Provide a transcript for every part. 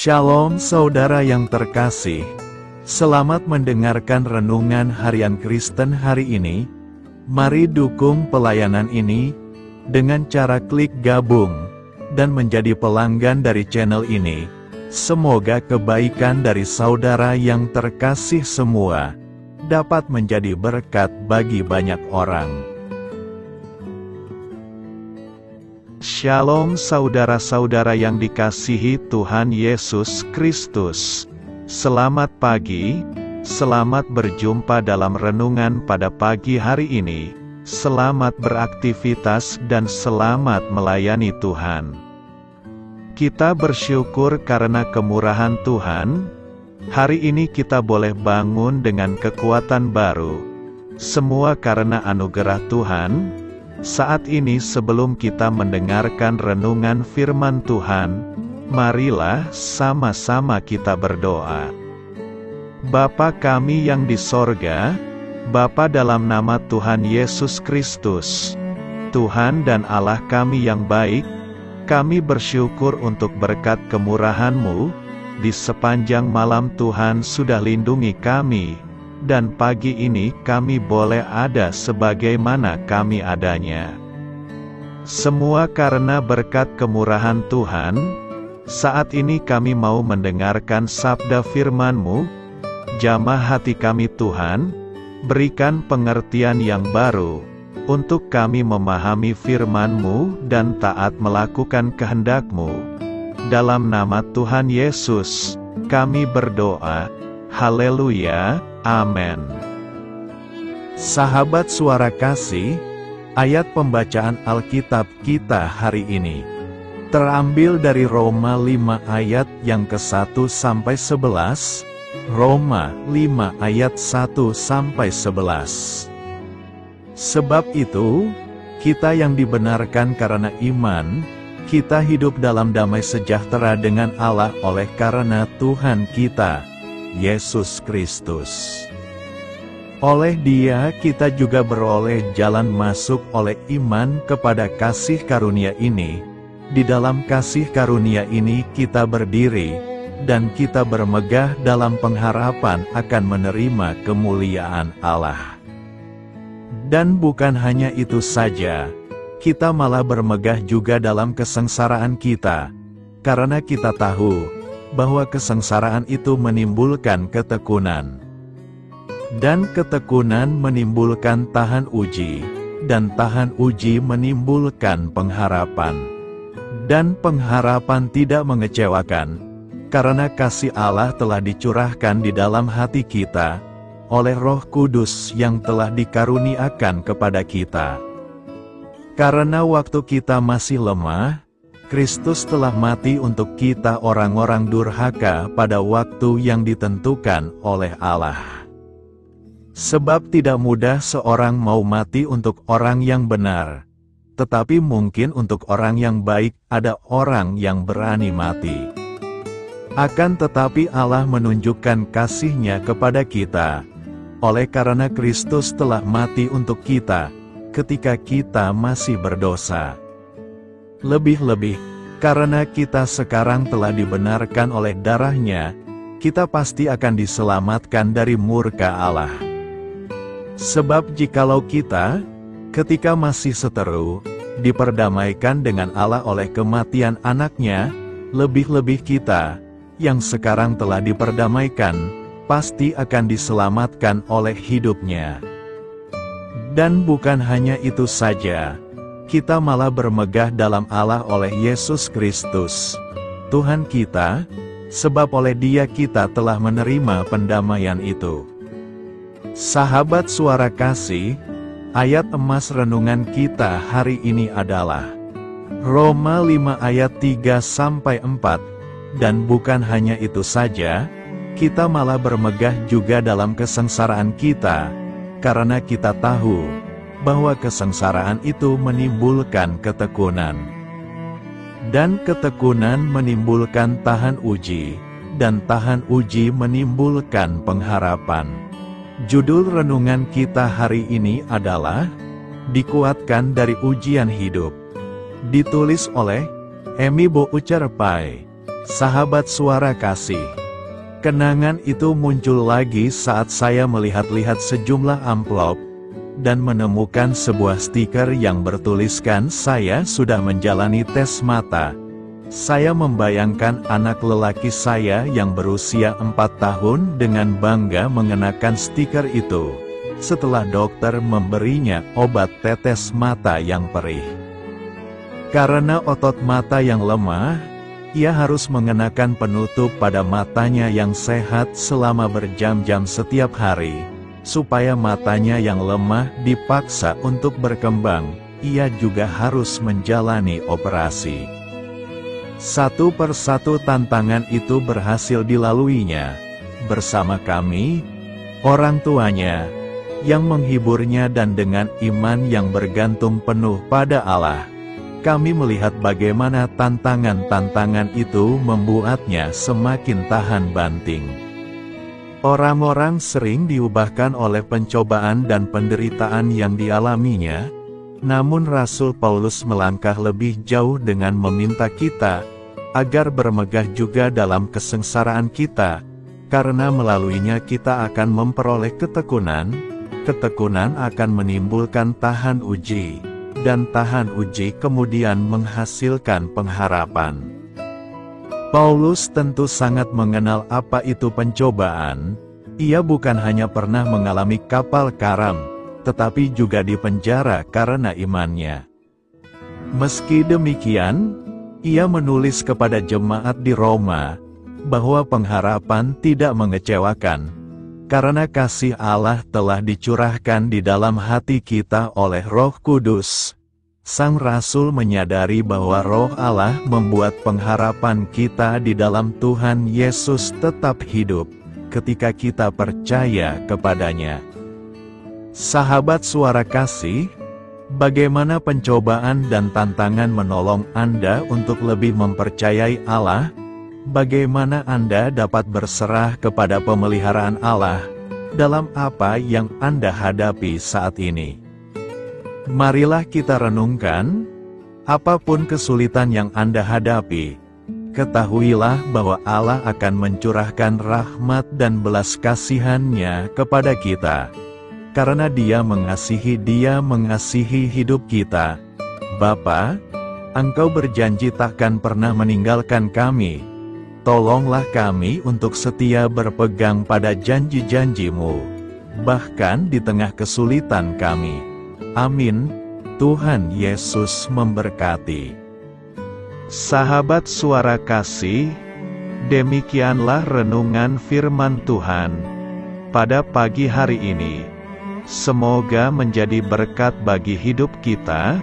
Shalom saudara yang terkasih, selamat mendengarkan renungan harian Kristen hari ini. Mari dukung pelayanan ini dengan cara klik gabung dan menjadi pelanggan dari channel ini. Semoga kebaikan dari saudara yang terkasih semua dapat menjadi berkat bagi banyak orang. Shalom saudara-saudara yang dikasihi Tuhan Yesus Kristus. Selamat pagi, selamat berjumpa dalam renungan pada pagi hari ini. Selamat beraktivitas dan selamat melayani Tuhan. Kita bersyukur karena kemurahan Tuhan. Hari ini kita boleh bangun dengan kekuatan baru. Semua karena anugerah Tuhan. Saat ini sebelum kita mendengarkan renungan firman Tuhan, marilah sama-sama kita berdoa. Bapa kami yang di sorga, Bapa dalam nama Tuhan Yesus Kristus, Tuhan dan Allah kami yang baik, kami bersyukur untuk berkat kemurahan-Mu, di sepanjang malam Tuhan sudah lindungi kami. Dan pagi ini kami boleh ada sebagaimana kami adanya. Semua karena berkat kemurahan Tuhan. Saat ini kami mau mendengarkan sabda firman-Mu. Jamah hati kami Tuhan, berikan pengertian yang baru, untuk kami memahami firman-Mu dan taat melakukan kehendak-Mu. Dalam nama Tuhan Yesus, kami berdoa. Haleluya. Amin. Sahabat suara kasih, ayat pembacaan Alkitab kita hari ini terambil dari Roma 5 ayat yang ke-1 sampai 11. Roma 5 ayat 1 sampai 11. Sebab itu, kita yang dibenarkan karena iman, kita hidup dalam damai sejahtera dengan Allah oleh karena Tuhan kita, Yesus Kristus. Oleh Dia kita juga beroleh jalan masuk oleh iman kepada kasih karunia ini. Di dalam kasih karunia ini kita berdiri, dan kita bermegah dalam pengharapan akan menerima kemuliaan Allah. Dan bukan hanya itu saja, kita malah bermegah juga dalam kesengsaraan kita, karena kita tahu bahwa kesengsaraan itu menimbulkan ketekunan. Dan ketekunan menimbulkan tahan uji, dan tahan uji menimbulkan pengharapan. Dan pengharapan tidak mengecewakan, karena kasih Allah telah dicurahkan di dalam hati kita, oleh Roh Kudus yang telah dikaruniakan kepada kita. Karena waktu kita masih lemah, Kristus telah mati untuk kita orang-orang durhaka pada waktu yang ditentukan oleh Allah. Sebab tidak mudah seorang mau mati untuk orang yang benar, tetapi mungkin untuk orang yang baik ada orang yang berani mati. Akan tetapi Allah menunjukkan kasih-Nya kepada kita, oleh karena Kristus telah mati untuk kita, ketika kita masih berdosa. Lebih-lebih, karena kita sekarang telah dibenarkan oleh darah-Nya, kita pasti akan diselamatkan dari murka Allah. Sebab jikalau kita, ketika masih seteru, diperdamaikan dengan Allah oleh kematian Anak-Nya, lebih-lebih kita, yang sekarang telah diperdamaikan, pasti akan diselamatkan oleh hidup-Nya. Dan bukan hanya itu saja, kita malah bermegah dalam Allah oleh Yesus Kristus, Tuhan kita, sebab oleh Dia kita telah menerima pendamaian itu. Sahabat suara kasih, ayat emas renungan kita hari ini adalah Roma 5 ayat 3-4, dan bukan hanya itu saja, kita malah bermegah juga dalam kesengsaraan kita, karena kita tahu bahwa kesengsaraan itu menimbulkan ketekunan. Dan ketekunan menimbulkan tahan uji, dan tahan uji menimbulkan pengharapan. Judul renungan kita hari ini adalah Dikuatkan dari Ujian Hidup. Ditulis oleh Emi Boucherpai. Sahabat Suara Kasih, kenangan itu muncul lagi saat saya melihat-lihat sejumlah amplop dan menemukan sebuah stiker yang bertuliskan saya sudah menjalani tes mata. Saya membayangkan anak lelaki saya yang berusia 4 tahun dengan bangga mengenakan stiker itu, setelah dokter memberinya obat tetes mata yang perih. Karena otot mata yang lemah, ia harus mengenakan penutup pada matanya yang sehat selama berjam-jam setiap hari, supaya matanya yang lemah dipaksa untuk berkembang. Ia juga harus menjalani operasi. Satu persatu tantangan itu berhasil dilaluinya, bersama kami, orang tuanya, yang menghiburnya dan dengan iman yang bergantung penuh pada Allah. Kami melihat bagaimana tantangan-tantangan itu membuatnya semakin tahan banting. Orang-orang sering diubahkan oleh pencobaan dan penderitaan yang dialaminya, namun Rasul Paulus melangkah lebih jauh dengan meminta kita agar bermegah juga dalam kesengsaraan kita, karena melaluinya kita akan memperoleh ketekunan. Ketekunan akan menimbulkan tahan uji, dan tahan uji kemudian menghasilkan pengharapan. Paulus tentu sangat mengenal apa itu pencobaan. Ia bukan hanya pernah mengalami kapal karam, tetapi juga dipenjara karena imannya. Meski demikian, ia menulis kepada jemaat di Roma, bahwa pengharapan tidak mengecewakan, karena kasih Allah telah dicurahkan di dalam hati kita oleh Roh Kudus. Sang Rasul menyadari bahwa Roh Allah membuat pengharapan kita di dalam Tuhan Yesus tetap hidup, ketika kita percaya kepadanya. Sahabat Suara Kasih, bagaimana pencobaan dan tantangan menolong Anda untuk lebih mempercayai Allah? Bagaimana Anda dapat berserah kepada pemeliharaan Allah dalam apa yang Anda hadapi saat ini? Marilah kita renungkan, apapun kesulitan yang Anda hadapi, ketahuilah bahwa Allah akan mencurahkan rahmat dan belas kasihan-Nya kepada kita. Karena Dia mengasihi hidup kita. Bapa, Engkau berjanji takkan pernah meninggalkan kami. Tolonglah kami untuk setia berpegang pada janji-janji-Mu, bahkan di tengah kesulitan kami. Amin. Tuhan Yesus memberkati. Sahabat Suara Kasih, demikianlah renungan firman Tuhan pada pagi hari ini. Semoga menjadi berkat bagi hidup kita,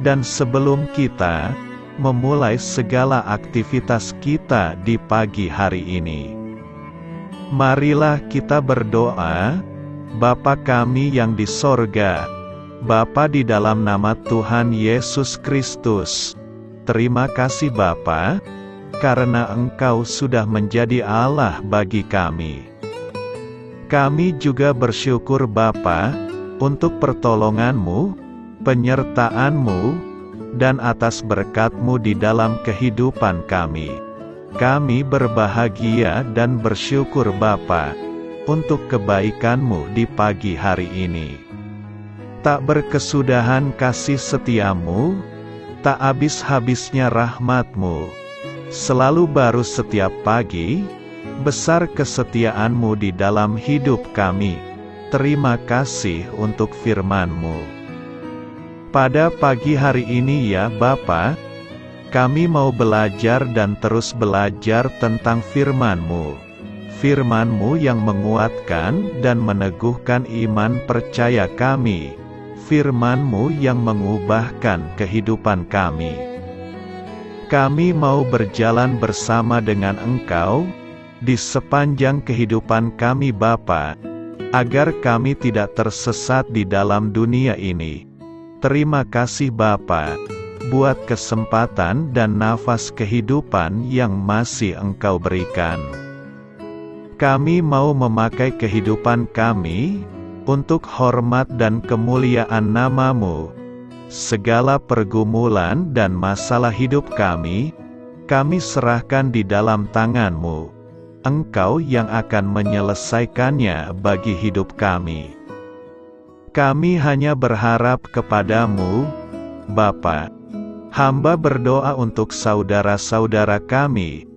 dan sebelum kita memulai segala aktivitas kita di pagi hari ini, marilah kita berdoa. Bapa kami yang di sorga, Bapa di dalam nama Tuhan Yesus Kristus, terima kasih Bapa, karena Engkau sudah menjadi Allah bagi kami. Kami juga bersyukur Bapa, untuk pertolongan-Mu, penyertaan-Mu, dan atas berkat-Mu di dalam kehidupan kami. Kami berbahagia dan bersyukur Bapa, untuk kebaikan-Mu di pagi hari ini. Tak berkesudahan kasih setia-Mu, tak habis-habisnya rahmat-Mu, selalu baru setiap pagi. Besar kesetiaan-Mu di dalam hidup kami. Terima kasih untuk firman-Mu. Pada pagi hari ini ya Bapa, kami mau belajar dan terus belajar tentang firman-Mu. Firman-Mu yang menguatkan dan meneguhkan iman percaya kami. Firman-Mu yang mengubahkan kehidupan kami. Kami mau berjalan bersama dengan Engkau di sepanjang kehidupan kami Bapa, agar kami tidak tersesat di dalam dunia ini. Terima kasih Bapa, buat kesempatan dan nafas kehidupan yang masih Engkau berikan. Kami mau memakai kehidupan kami untuk hormat dan kemuliaan nama-Mu. Segala pergumulan dan masalah hidup kami kami serahkan di dalam tangan-Mu. Engkau yang akan menyelesaikannya bagi hidup kami. Kami hanya berharap kepada-Mu, Bapa. Hamba berdoa untuk saudara-saudara kami,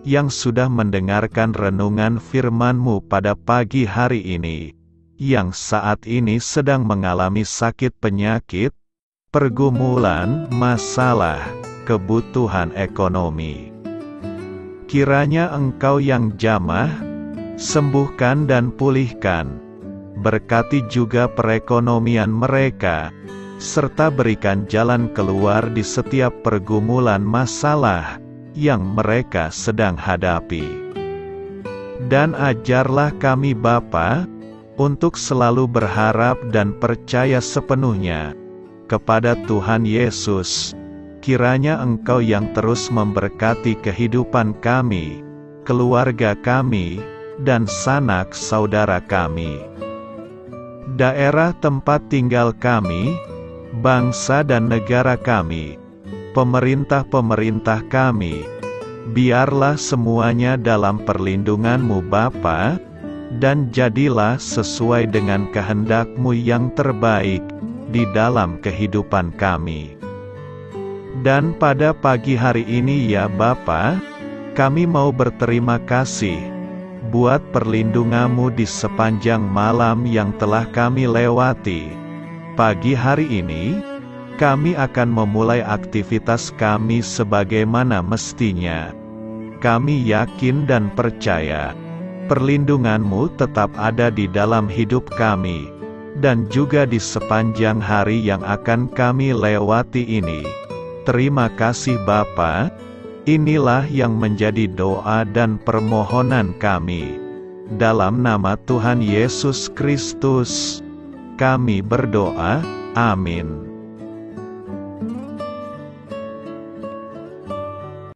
yang sudah mendengarkan renungan firman-Mu pada pagi hari ini, yang saat ini sedang mengalami sakit penyakit, pergumulan, masalah, kebutuhan ekonomi. Kiranya Engkau yang jamah, sembuhkan dan pulihkan. Berkati juga perekonomian mereka, serta berikan jalan keluar di setiap pergumulan masalah yang mereka sedang hadapi. Dan ajarlah kami Bapa, untuk selalu berharap dan percaya sepenuhnya kepada Tuhan Yesus. Kiranya Engkau yang terus memberkati kehidupan kami, keluarga kami, dan sanak saudara kami. Daerah tempat tinggal kami, bangsa dan negara kami, pemerintah-pemerintah kami, biarlah semuanya dalam perlindungan-Mu Bapa, dan jadilah sesuai dengan kehendak-Mu yang terbaik di dalam kehidupan kami. Dan pada pagi hari ini ya Bapa, kami mau berterima kasih buat perlindungan-Mu di sepanjang malam yang telah kami lewati. Pagi hari ini, kami akan memulai aktivitas kami sebagaimana mestinya. Kami yakin dan percaya, perlindungan-Mu tetap ada di dalam hidup kami, dan juga di sepanjang hari yang akan kami lewati ini. Terima kasih Bapa. Inilah yang menjadi doa dan permohonan kami. Dalam nama Tuhan Yesus Kristus, kami berdoa. Amin.